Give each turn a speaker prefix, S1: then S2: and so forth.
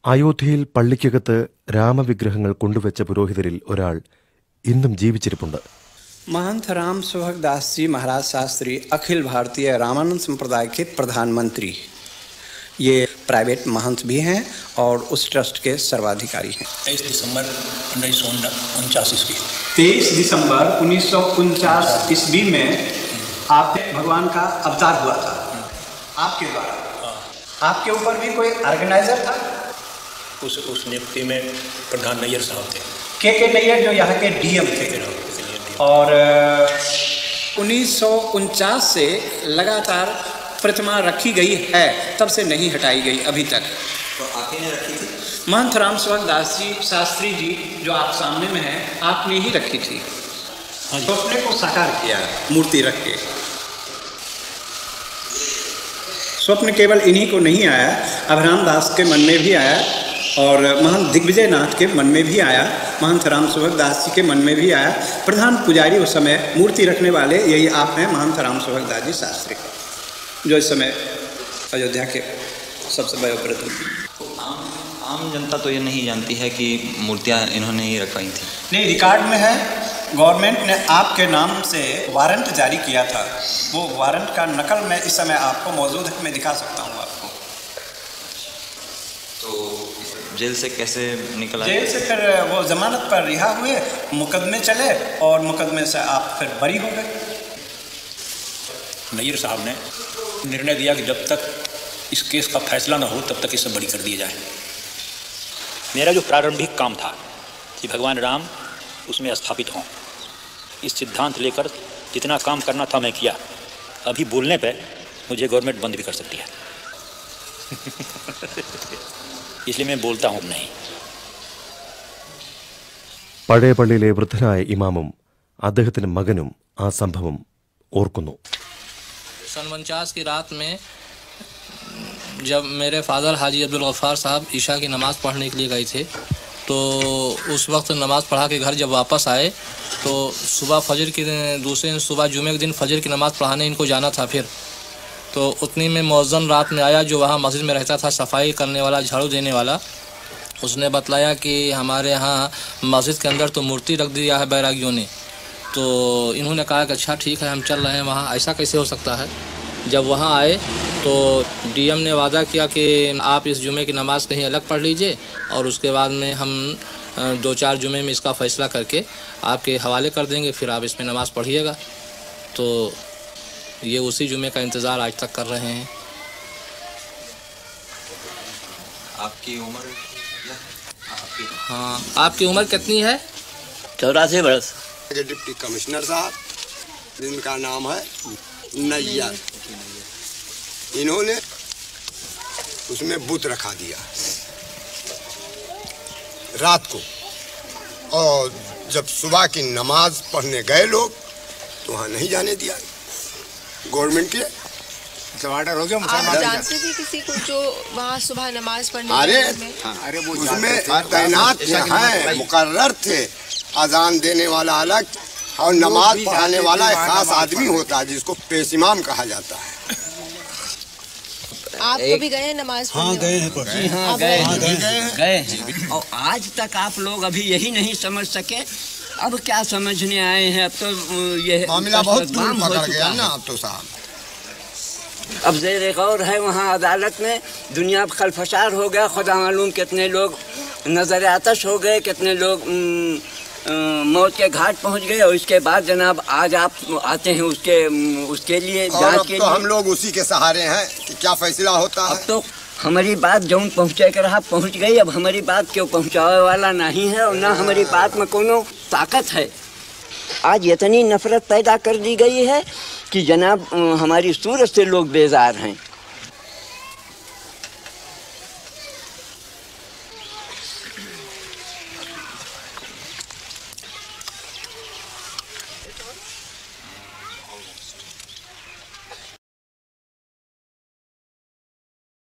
S1: അയോധ്യയിൽ പള്ളിക്കകത്ത് രാമവിഗ്രഹങ്ങൾ കൊണ്ടുവച്ച പുരോഹിതരിൽ ഒരാൾ ഇന്നും ജീവിച്ചിരിപ്പുണ്ട്.
S2: महंत राम सुभग दास जी महाराज शास्त्री अखिल भारतीय रामानंद संप्रदाय के प्रधानमंत्री, ये प्राइवेट महंत भी हैं और उस ट्रस्ट के सर्वाधिकारी हैं।
S3: 23 दिसंबर 1949 ईस्वी
S2: 23 दिसंबर 1949 ईस्वी में आप भगवान का अवतार हुआ था आपके द्वारा। आपके ऊपर भी कोई ऑर्गेनाइजर था?
S3: उस नियुक्ति में प्रधान नैयर साहब थे,
S2: के नैयर, जो यहाँ के डीएम थे। और 1949 से लगातार प्रतिमा रखी गई है, तब से नहीं हटाई गई अभी तक।
S4: तो आप ही ने रखी थी?
S2: महंत राम सुभग दास जी शास्त्री जी जो आप सामने में हैं, आपने ही रखी थी। स्वप्न को साकार किया मूर्ति रख के। स्वप्न केवल इन्हीं को नहीं आया, अभिराम दास के मन में भी आया और महंत दिग्विजय नाथ के मन में भी आया, महंत राम सुभग दास जी के मन में भी आया। प्रधान पुजारी उस समय मूर्ति रखने वाले यही आप हैं, महंत राम सुभग दास जी शास्त्री, जो इस समय अयोध्या के सबसे वयोवृद्ध।
S4: तो आम जनता तो ये नहीं जानती है कि मूर्तियाँ इन्होंने ही रखवाई थी।
S2: नहीं, रिकॉर्ड में है, गवर्नमेंट ने आपके नाम से वारंट जारी किया था। वो वारंट का नकल मैं इस समय आपको मौजूद है, मैं दिखा सकता हूँ आपको।
S4: तो जेल से कैसे निकला?
S2: जेल से फिर वो जमानत पर रिहा हुए, मुकदमे चले और मुकदमे से आप फिर बरी हो गए।
S3: नैयर साहब ने निर्णय दिया कि जब तक इस केस का फैसला न हो तब तक इसे बरी कर दिया जाए। मेरा जो प्रारंभिक काम था कि भगवान राम उसमें स्थापित हों, इस सिद्धांत लेकर जितना काम करना था मैं किया। अभी बोलने पे मुझे गवर्नमेंट बंद भी कर सकती है इसलिए मैं बोलता हूँ नहीं।
S1: പഴയ പള്ളിയിലെ വൃദ്ധനായ ഇമാമും അദ്ദേഹത്തിന്റെ മകനും ആ സംഭവം ഓർക്കുന്നു.
S5: सन 49 की रात में जब मेरे फादर हाजी अब्दुल गफ्फार साहब ईशा की नमाज़ पढ़ने के लिए गए थे, तो उस वक्त नमाज़ पढ़ा के घर जब वापस आए तो सुबह फजर की दूसरे सुबह जुमे के दिन फजर की नमाज़ पढ़ाने इनको जाना था। फिर तो उतनी में मौज़न रात में आया, जो वहाँ मस्जिद में रहता था, सफाई करने वाला, झाड़ू देने वाला। उसने बतलाया कि हमारे यहाँ मस्जिद के अंदर तो मूर्ति रख दिया है बैरागियों ने। तो इन्होंने कहा कि अच्छा ठीक है, हम चल रहे हैं वहाँ, ऐसा कैसे हो सकता है। जब वहाँ आए तो डीएम ने वादा किया कि आप इस जुमे की नमाज़ कहीं अलग पढ़ लीजिए और उसके बाद में हम 2-4 जुमे में इसका फ़ैसला करके आपके हवाले कर देंगे, फिर आप इसमें नमाज़ पढ़िएगा। तो ये उसी जुमे का इंतज़ार आज तक कर रहे हैं।
S4: आपकी उम्र?
S5: हाँ, आपकी उम्र कितनी है?
S6: 84 वर्ष।
S7: डिप्टी कमिश्नर साहब, जिनका नाम है नैयर, इन्होंने उसमें बुत रखा दिया रात को, और जब सुबह की नमाज पढ़ने गए लोग तो वहाँ नहीं जाने दिया। गवर्नमेंट के
S8: ऑर्डर हो गया।
S9: आप जानते थे किसी को जो वहाँ सुबह नमाज पढ़ने?
S7: अरे वो उसमें तैनात हैं, मुकर्रर थे। अजान देने वाला अलग और नमाज पढ़ाने वाला एक खास आदमी होता है जिसको पेश इमाम कहा जाता है।
S9: आप कभी गए हैं नमाज पढ़ने?
S8: हाँ गए हैं,
S6: गए हैं। और आज तक आप लोग अभी यही नहीं समझ सके, अब क्या समझने आए हैं? अब तो ये
S7: मामला बहुत पकड़ गया ना अब तो साहब।
S6: अब ज़ेर गौर है वहाँ अदालत में, दुनिया खलफशार हो गया, खुदा मालूम कितने लोग नज़र आतश हो गए, कितने लोग मौत के घाट पहुँच गए। और इसके बाद जनाब आज आप आते हैं उसके लिए जांच के लिए।
S7: हम लोग उसी के सहारे हैं कि क्या फैसला होता है।
S6: अब तो हमारी बात जौन पहुँचे कर रहा पहुँच गई, अब हमारी बात क्यों पहुँचावे वाला नहीं है और ना हमारी बात में कोनो ताकत है। आज इतनी नफरत पैदा कर दी गई है कि जनाब हमारी सूरत से लोग बेजार हैं।